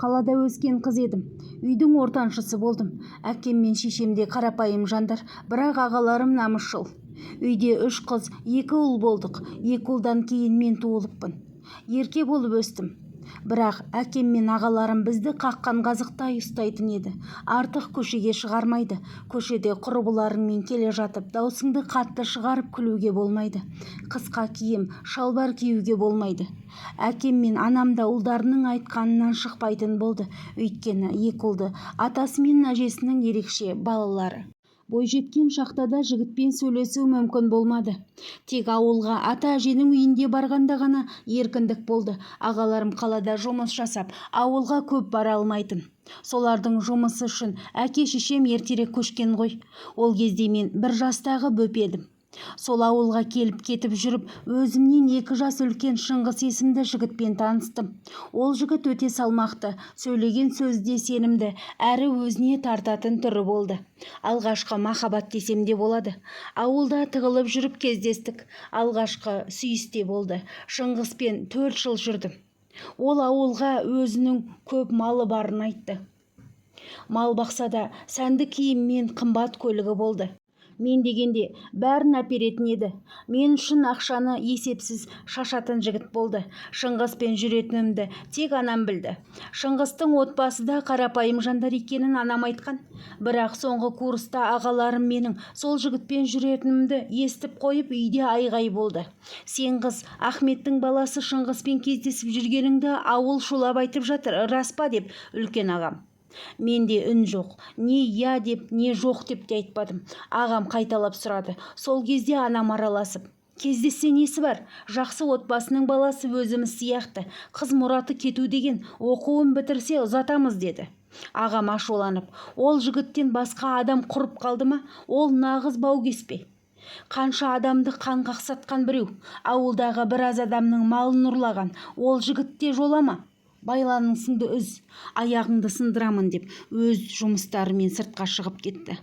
Қалада өскен қыз едім. Үйдің ортаншысы болдым. Әкем мен шешем де қарапайым жандар, бірақ ағаларым намысшыл. Үйде 3 қыз, 2 ұл болдық. 2 ұлдан кейін мен туылыппын. Ерке болып өстім. Бірақ әкем мен ағаларым бізді қаққан қазықтай ұстайтын еді. Артық көшеге шығармайды. Көшеде құрбыларыңмен келе жатып, даусыңды қатты шығарып күлуге болмайды. Қысқа киім, шалбар киюге болмайды. Әкем мен анам да ұлдарының айтқанынан шықпайтын болды. Өйткені 2 ұлды атасы мен әжесінің ерекше балалары. Бойжеткен шақта да жігітпен сөйлесу мүмкін болмады. Тек ауылға ата-әженің үйінде барғанда ғана еркіндік болды. Ағаларым қалада жұмыс жасап, ауылға көп бара алмайтын. Солардың жұмысы үшін әке-шешем ертерек көшкен ғой. Ол кезде мен 1 жастағы бөп едім. Сол ауылға келіп кетіп жүріп, өзімнен 2 жас үлкен Шыңғыс есімді жігітпен таныстым. Ол жігіт өте салмақты, сөйлеген сөзде сенімді, әрі өзіне тартатын түрі болды. Алғашқы махаббат десем де болады. Ауылда тығылып жүріп кездестік. Алғашқы сүйісте болды. Шыңғыспен 4 жыл жүрдім. Ол ауылға өзінің көп малы барын айтты. Мал бақса да сәнді киім мен қымбат көлігі болды. Мен дегенде бәрін әперетін еді. Мен үшін ақшаны есепсіз шашатын жігіт болды. Шыңғыспен жүретінімді тек анам білді. Шыңғыстың отбасы да қарапайым жандар екенін анам айтқан. Бірақ соңғы курста ағаларым менің сол жігітпен жүретінімді естіп қойып, үйде айғай болды. Сен қыз Ахметтің баласы Шыңғыспен кездесіп жүргеніңді ауыл шулап айтып жатыр, рас па деп үлкен ағам. Менде үн жоқ. Не я деп, не жоқ деп те айтпадым. Ағам қайталап сұрады. Сол кезде анам араласып: кездессе несі бар? Жақсы отбасының баласы өзіміз сияқты. Қыз мұраты кету деген, оқуын бітірсе ұзатамыз деді. Ағам ашуланып: ол жігіттен басқа адам құрып қалды ма? Ол нағыз баукеспе. Қанша адамды қан қақсатқан біреу. Ауылдағы біраз адамның малын ұрлаған. Ол жігітте жолама. Байланысыңды үз, аяғыңды сындырамын деп өз жұмыстарымен сыртқа шығып кетті.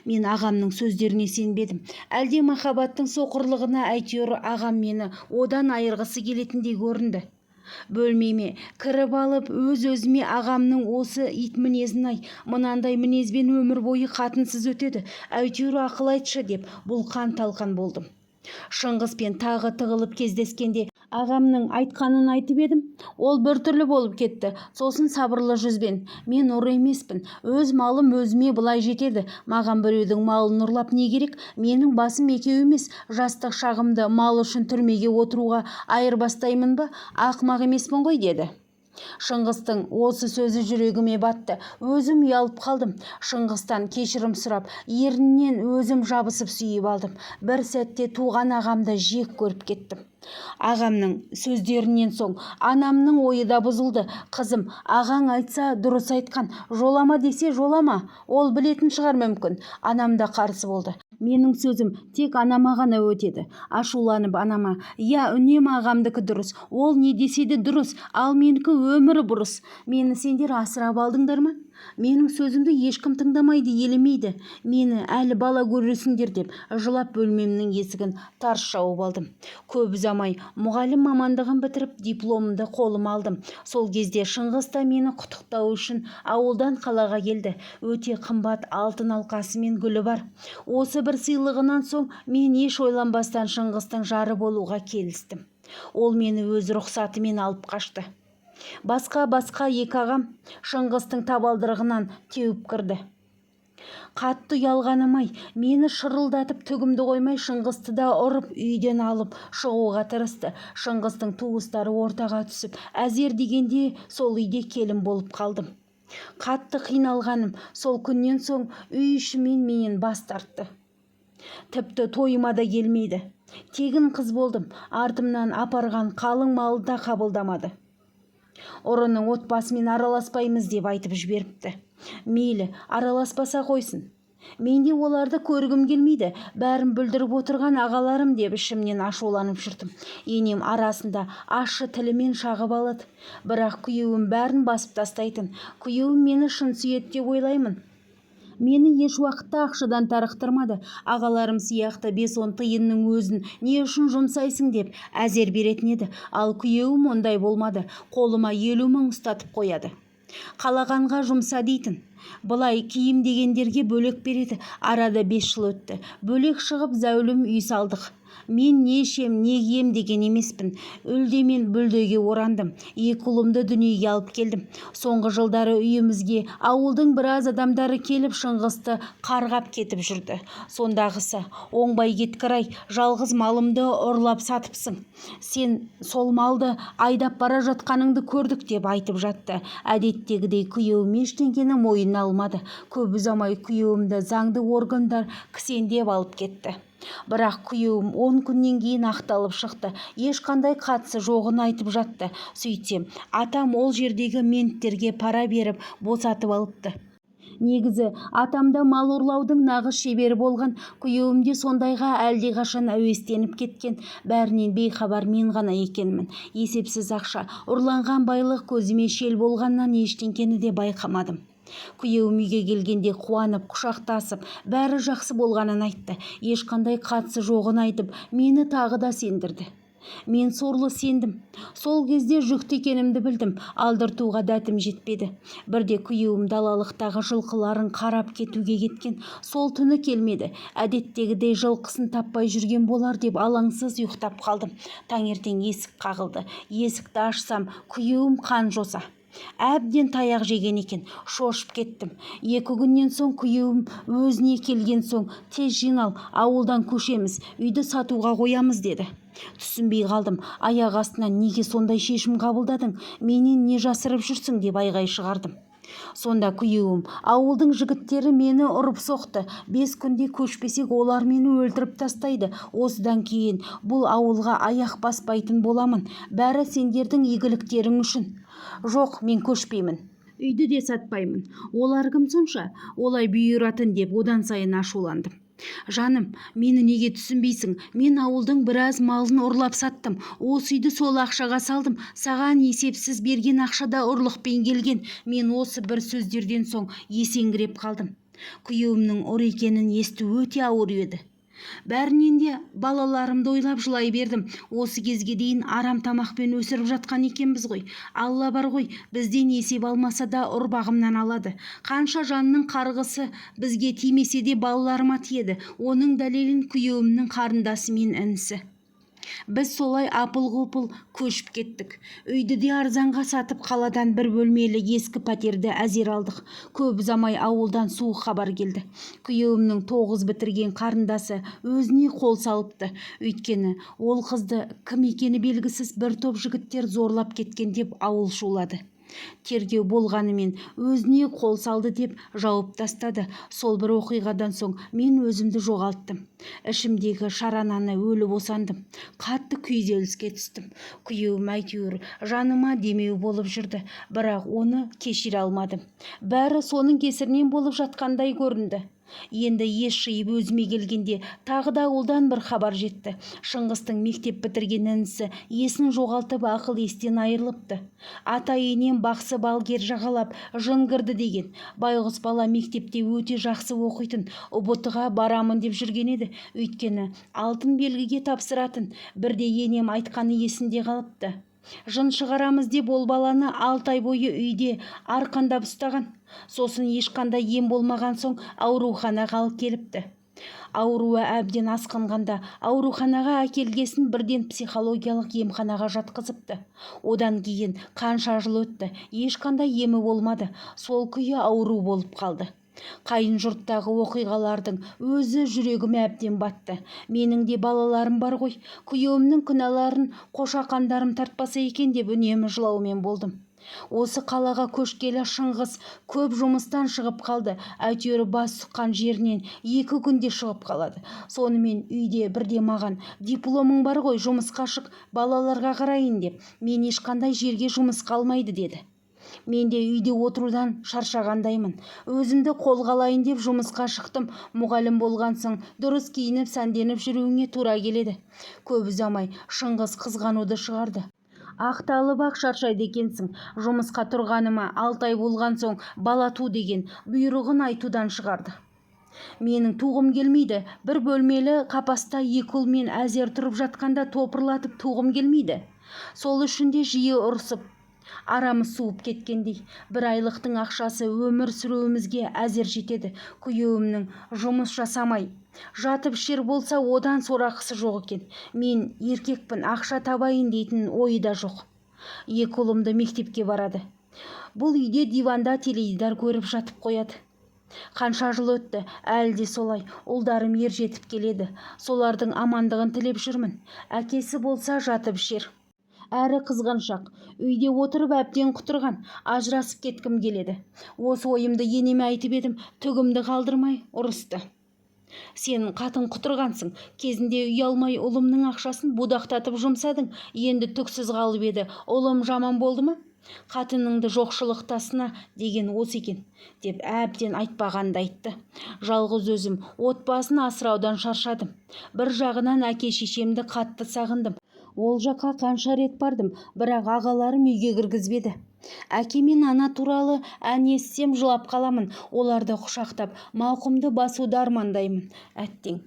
Мен ағамның сөздеріне сенбедім. Әлде махаббаттың соқырлығына әйтеуір ағам мені одан айырғысы келетіндей көрінді. Бөлмеме кіріп алып өз-өзіме ағамның осы ит мінезін-ай, мынандай мінезбен өмір бойы қатынсыз өтеді. Әйтеуір ақыл айтшы деп бұлқан-талқан болдым. Шыңғыспен тағы тығылып кездескенде ағамның айтқанын айтып едім. Ол біртүрлі болып кетті. Сосын сабырлы жүзбен: мен ұры емеспін. Өз малым өзіме былай жетеді. Маған біреудің малын ұрлап не керек? Менің басым екеу емес. Жастық шағымды мал үшін түрмеге отыруға айырбастаймын ба? Ақымақ емеспін ғой деді. Шыңғыстың осы сөзі жүрегіме батты. Өзім ұялып қалдым. Шыңғыстан кешірім сұрап, ерінен өзім жабысып сүйіп алдым. Bir сәтте туған ағамды жек көріп кеттім. Ағамның сөздерінен соң анамның ойы да бұзылды. Қызым, ағаң айтса дұрыс айтқан. Жолама десе жолама. Ол білетін шығар мүмкін. Анам да қарсы болды. Менің сөзім тек анама ғана өтеді. Ашуланып анама: я, үнемі ағамдікі дұрыс. Ол не десе де дұрыс, ал менікі өмірі бұрыс. Мені сендер асырап алдыңдар ма? Менің сөзімді ешкім тыңдамайды, елемейді. Мені әлі бала көресіңдер деп жылап бөлмемнің есігін тарс жауып алдым. Көп ұзамай мұғалім мамандығын бітіріп дипломымды қолыма алдым. Сол кезде Шыңғыс та мені құттықтау үшін ауылдан қалаға келді. Өте қымбат алтын алқасы мен гүлі бар. Осы бір сыйлығынан соң мен еш ойланбастан Шыңғыстың жары болуға келістім. Ол мені өз рұқсатымен алып қашты. Басқа 2 ағам Шыңғыстың табалдырығынан теуіп кірді. Қатты ұялғаным-ай, мені шырылдатып түгімді қоймай Шыңғысты да ұрып үйден алып шығуға тырысты. Шыңғыстың туыстары ортаға түсіп, әзер дегенде сол үйде келін болып қалдым. Қатты қиналғаным сол күннен соң үй ішімен менен бас тартты. Тіпті тойыма да келмейді. Тегін қыз болдым. Артымнан апарған қалың малды да қабылдамады. Ұрының отбасымен араласпаймыз деп айтып жіберіпті. Мейлі, араласпаса қойсын. Менде оларды көргім келмейді. Бәрін бүлдіріп отырған ағаларым деп ішімнен ашуланып жүрдім. Енем арасында ащы тілімен шағып алады. Бірақ күйеуім бәрін басып тастайтын. Күйеуім мені шын сүйеді деп ойлаймын. Мені еш уақытта ақшадан тарықтырмады. Ағаларым сияқты 5-10 тиынның өзін не үшін жұмсайсың деп әзер беретін еді. Ал күйеуім ондай болмады. Қолыма 50 мың ұстатып қояды. қалағанға жұмса дейтін. Былай киім дегендерге бөлек береді. Арада 5 жыл өтті. Бөлек шығып зәулім үй салдық. Мен не ішем, не кием деген емеспін. Үлде мен бүлдеге орандым. 2 ұлымды дүниеге алып келдім. Соңғы жылдары үйімізге ауылдың біраз адамдары келіп Шыңғысты қарғап кетіп жүрді. Сондағысы: оңбай кеткір-ай, жалғыз малымды ұрлап сатыпсың. Сен сол малды айдап бара жатқаныңды көрдік деп айтып жатты. Әдеттегідей күйеуім ештеңкені мойнына алмады. Көп ұзамай күйеуімді заңды органдар кісендеп алып кетті. Бірақ күйеуім 10 күннен кейін ақталып шықты. Ешқандай қатысы жоғын айтып жатты. Сөйтсем, атам ол жердегі менттерге пара беріп босатып алыпты. Негізі атамда мал ұрлаудың нағыз шебері болған. Күйеуім де сондайға әлдеқашан әуестеніп кеткен. Бәрінен бейхабар мен ғана екенмін. Есепсіз ақша, ұрланған байлық көзіме шел болғаннан ештеңкені де байқамадым. Күйеуім үйге келгенде қуанып, құшақтасып, бәрі жақсы болғанын айтты. Ешқандай қатысы жоғын айтып, мені тағы да сендірді. Мен сорлы сендім. Сол кезде жүкті екенімді білдім. Алдыртуға дәтім жетпеді. Бірде күйеуім далалықтағы жылқыларын қарап кетуге кеткен. Сол түні келмеді. Әдеттегідей жылқысын таппай жүрген болар деп алаңсыз ұйықтап қалдым. Таңертең есік қағылды. Есікті ашсам, күйеуім қан жоса. Әбден таяқ жеген екен. Шошып кеттім. 2 күннен соң күйеуім өзіне келген соң: тез жинал, ауылдан көшеміз, үйді сатуға қоямыз деді. Түсінбей қалдым. Аяқ астынан неге сондай шешім қабылдадың? Менен не жасырып жүрсің деп айғай шығардым. Сонда күйеуім: ауылдың жігіттері мені ұрып соқты. 5 күнде көшпесек олар мені өлтіріп тастайды. Осыдан кейін бұл ауылға аяқ баспайтын боламын. Бәрі сендердің игіліктерің үшін. Жоқ, мен көшпеймін. Үйді де сатпаймын. Олар кім сонша? Олай бұйыратын деп одан сайын ашуландым. Жаным, мені неге түсінбейсің? Мен ауылдың біраз малын ұрлап саттым. Осы үйді сол ақшаға салдым. Саған есепсіз берген ақшада ұрлықпен келген. Мен осы бір сөздерден соң есеңгіреп қалдым. Күйеуімнің ұр екенін есту өте ауыр еді. Бәрінен де балаларымды ойлап жылай бердім. Осы кезге дейін арам тамақпен өсіріп жатқан екенбіз ғой. Алла бар ғой, бізден есеп алмаса да ұрпағымнан алады. Қанша жанның қарғысы бізге тимесе де балаларыма тиеді. Оның дәлелін күйеуімнің қарындасы мен інісі. Біз солай апыл-ғұпыл көшіп кеттік. Үйді де арзанға сатып қаладан бір бөлмелі ескі пәтерді әзер алдық. Көп ұзамай ауылдан суық хабар келді. Күйеуімнің 9 бітірген қарындасы өзіне қол салыпты. Өйткені ол қызды кім екені белгісіз бір топ жігіттер зорлап кеткен деп ауыл шулады. Тергеу болғанымен өзіне қол салды деп жауып тастады. Сол бір оқиғадан соң мен өзімді жоғалттым. Ішімдегі шарананы өліп босандым. Қатты күйзеліске түстім. Күйеуім әйтеуір жаныма демеу болып жүрді, бірақ оны кешіре алмадым. Бәрі соның кесірінен болып жатқандай көрінді. Енді ес жиып өзіме келгенде тағы да ауылдан бір хабар жетті. Шыңғыстың мектеп бітірген інісі есін жоғалтып ақыл естен айырылыпты. Ата-енем бақсы балгер жағалап жын кірді деген. Байғұс бала мектепте өте жақсы оқитын, ұбт-ға барамын деп жүрген еді. Өйткені алтын белгіге тапсыратын. Бірде енем айтқаны есінде қалыпты. Жын шығарамыз деп ол баланы 6 ай бойы үйде арқандап ұстаған. Сосын ешқандай ем болмаған соң ауруханаға алып келіпті. Ауруы әбден асқынғанда ауруханаға әкелгесін бірден психологиялық емханаға жатқызыпты. Одан кейін қанша жыл өтті, ешқандай емі болмады. Сол күйі ауру болып қалды. Қайын жұрттағы оқиғалардың өзі жүрегіме әбден батты. Менің де балаларым бар ғой. Күйеуімнің күнәларын қошақандарым тартпаса екен деп үнемі жылаумен болдым. Осы қалаға көшкелі Шыңғыс көп жұмыстан шығып қалды. Әйтеуір бас сұққан жерінен 2 күнде шығып қалады. Сонымен үйде бірде маған: дипломың бар ғой, жұмысқа шық, балаларға қарайын деп. Мен ешқандай жерге жұмысқа алмайды деді. Мен де үйде отырудан шаршағандаймын. Өзімді қолға алайын деп жұмысқа шықтым. Мұғалім болған соң дұрыс киініп сәнденіп жүруіңе тура келеді. Көп ұзамай Шыңғыс қызғануды шығарды. Ақталып-ақ шаршайды екенсің. Жұмысқа тұрғаныма 6 ай болған соң бала ту деген бұйрығын айтудан шығарды. Менің туғым келмейді. Bir бөлмелі қапаста 2 ұлмен әзер тұрып жатқанда топырлатып туғым келмейді. Сол үшін де жиі ұрысып Арамыз суып кеткендей. Бір айлықтың ақшасы өмір сүруімізге әзер жетеді. Күйеуімнің жұмыс жасамай жатып ішер болса, одан сорақысы жоқ екен. Мен еркекпін, ақша табайын дейтін ойы да жоқ. Екі ұлымды мектепке барады. Бұл үйде диванда теледидар көріп жатып қояды. Қанша жыл өтті, әлі де солай. Ұлдарым ер жетіп келеді. Солардың амандығын тілеп жүрмін. Әкесі болса жатып ішер. Әрі қызғаншақ. Үйде отырып әбден құтырған. Ажырасып кеткім келеді. Осы ойымды енеме айтып едім, түгімді қалдырмай ұрысты. Сен қатын құтырғансың. Кезінде үй алмай ұлымның ақшасын будақтатып жұмсадың. Енді түксіз қалып еді. Ұлым жаман болды ма? Қатыныңды жоқшылықтасына деген осы екен, деп әбден айтпағанды айтты. Жалғыз өзім отбасын асыраудан шаршадым. Bir жағынан әке-шешемді қатты сағындым. Ол жаққа қанша рет бардым, бірақ ағаларым үйге кіргізбеді. Әке мен ана туралы ән естісем жылап қаламын. Оларды құшақтап, мауқымды басуды армандаймын. Әттең.